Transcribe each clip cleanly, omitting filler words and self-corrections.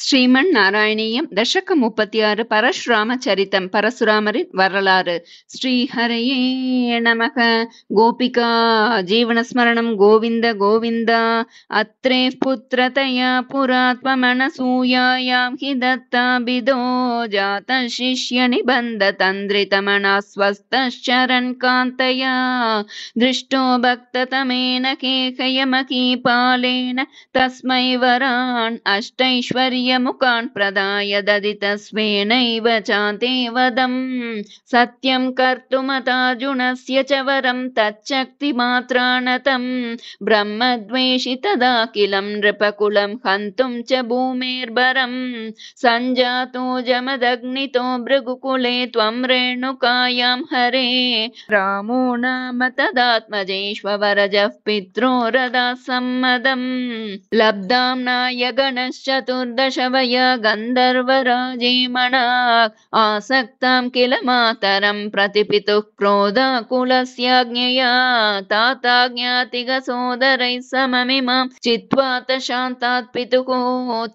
ஸ்ரீமன்னாராயணீயம் தசகம் 36 பரசுராமச்சரிதம் பரசுராமரின் வரலாறு. ஸ்ரீஹரயே நமக. கோபிகா ஜீவனஸ்மரணம் கோவிந்த கோவிந்தா. அத்ரே புத்திரதயா புராத்மனசூயாயாம் ஹி தத்தாபிதோ ஜாத சிஷ்ய நிபந்த தந்திரிதமனா ஸ்வஸ்தரன் காந்தயா திருஷ்டோ பக்ததமேன கேகயமகீபாலேன தஸ்மை வரான் அஷ்டைஸ்வர்ய मुकान् प्रदाय ददि तस्मेनैव चाते वदम् सत्यं कर्तुमतार्जुनस्य च वरं तच्शक्तिमात्रानतं ब्रह्मद्वेषि तदाखिलं नृपकुलं हन्तुं च भूमेर्भरं सञ्जातो जमदग्नितो भृगुकुले त्वं रेणुकायां हरे रामो नाम तदात्मजेष्वरजः पित्रोरदासम्मदम् लब्धां नायगणश्चतुर्दश वय गन्धर्वराजे मनाक् आसक्तां किल मातरं प्रतिपितुः क्रोधाकुलस्याज्ञया ताताज्ञातिगसोदरैः सममिमां चित्वा शान्तात् पितुः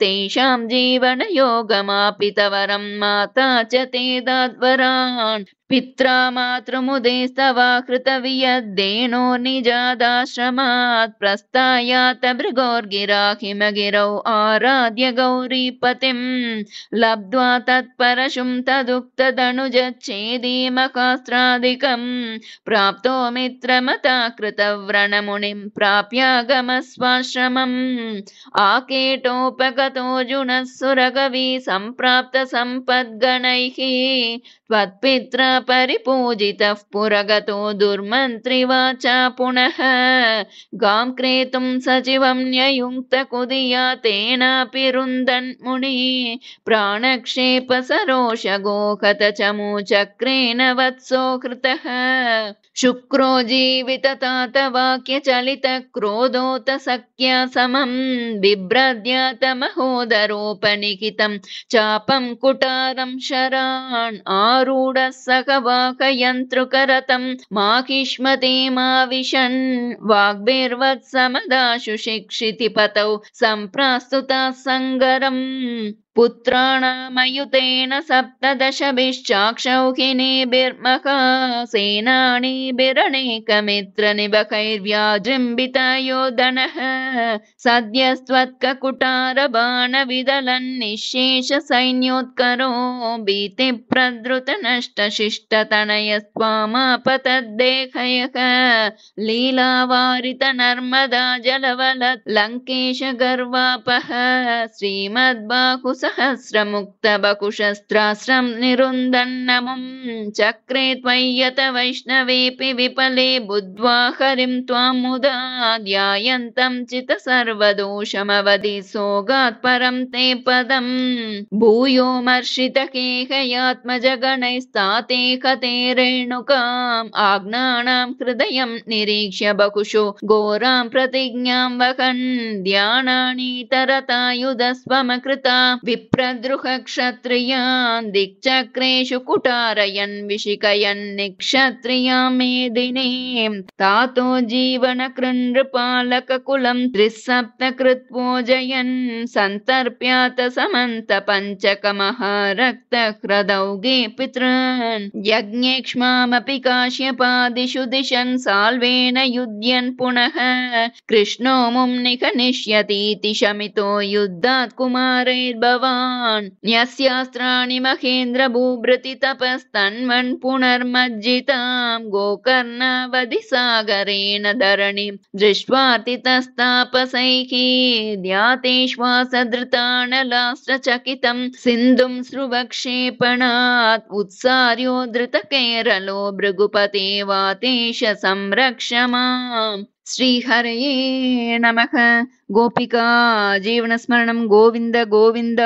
तेषां जीवनयोगमापितवरं माता च ते दाद्वरान् पित्रा मातृमुदेस्तवा कृतवियद्देनो निजादाश्रमात् प्रस्थायात भृगोर्गिरा हिमगिरौ आराध्य गौरीपतिं लब्ध्वा तत्परशुं तदुक्तदनुजच्छेदीमकास्त्रादिकं प्राप्तो मित्रमता कृतव्रणमुनिं प्राप्यागमस्वाश्रमम् आकेटोपगतोऽर्जुनः सुरगवी सम्प्राप्त सम्पद्गणैः त्वत्पित्रा परिपूजितः पुरगतो दुर्मन्त्रिवाचा पुनः गां क्रेतुं सचिवं न्ययुङ्क्तकुदिया तेनापि रुन्दन् मुनिः प्राणक्षेप सरोषगोहत चमूचक्रेण वत्सो कृतः शुक्रो जीविततातवाक्यचलित क्रोधोत सख्या समं बिभ्रद्यातमहोदरोपनिहितं चापं कुटारं शरान् आरूढः सकवाकयन्त्रुकरतं माहिष्मतीमाविशन् वाग्भिर्वत्समदाशु शिक्षितिपतौ सम्प्रास्तुताः सङ्गरम् पुत्राणामयुतेन सप्तदशभिश्चाक्षौहिणीभिर्मखासेनानीभिरणैकमित्रनिबकैर्व्याजृम्बितयोधनः सद्यस्त्वत्ककुटारबाणविदलन्निःशेषसैन्योत्करो भीतिप्रधृतनष्टशिष्टतनयस्त्वामापतद्देहयः लीलावारितनर्मदा जलवलत् लङ्केश गर्वापः श्रीमद्बाहु सहस्रमुक्तबकुशस्त्रास्त्रं निरुन्दन्नमुं चक्रे त्वय्यत वैष्णवेऽपि विपले बुद्ध्वा हरिं त्वां मुदा ध्यायन्तं चित सर्वदोषमवधि सोगात् परं ते पदम् भूयो मर्षितकेहयात्मजगणैस्ताते कते रेणुकाम् आज्ञानां हृदयं निरीक्ष्य बकुशो घोरां प्रतिज्ञां वहन् ध्यानानीतरतायुधस्वमकृता विप्रद्रुह क्षत्रियान् दिक्चक्रेषु कुटारयन् विशिकयन् निक्षत्रियां मेदिनीं तातो जीवनकृन्नृपालककुलं त्रिसप्तकृत्वोजयन् सन्तर्प्यात समन्त पञ्चकमहारक्तह्रदौगे पितॄन् यज्ञेक्ष्मामपि काश्यपादिषु दिशन् साल्वेन युध्यन् पुनः कृष्णो मुं निघनिष्यतीति शमितो युद्धात् कुमारैर्भवान् न्यस्यास्त्राणि महेन्द्र भूभृति तपस्तन्वन् पुनर्मज्जितां गोकर्णावधि सागरेण धरणिं दृष्ट्वार्तितस्तापसैः ध्यातेश्वासधृतानलास्त्रचकितं सिन्धुं स्रुवक्षेपणात् उत्सार्यो धृतकेरलो भृगुपते वातेश संरक्ष माम्. श्रीहरये नमः. गोपिका जीवनस्मरणं गोविन्द गोविन्द.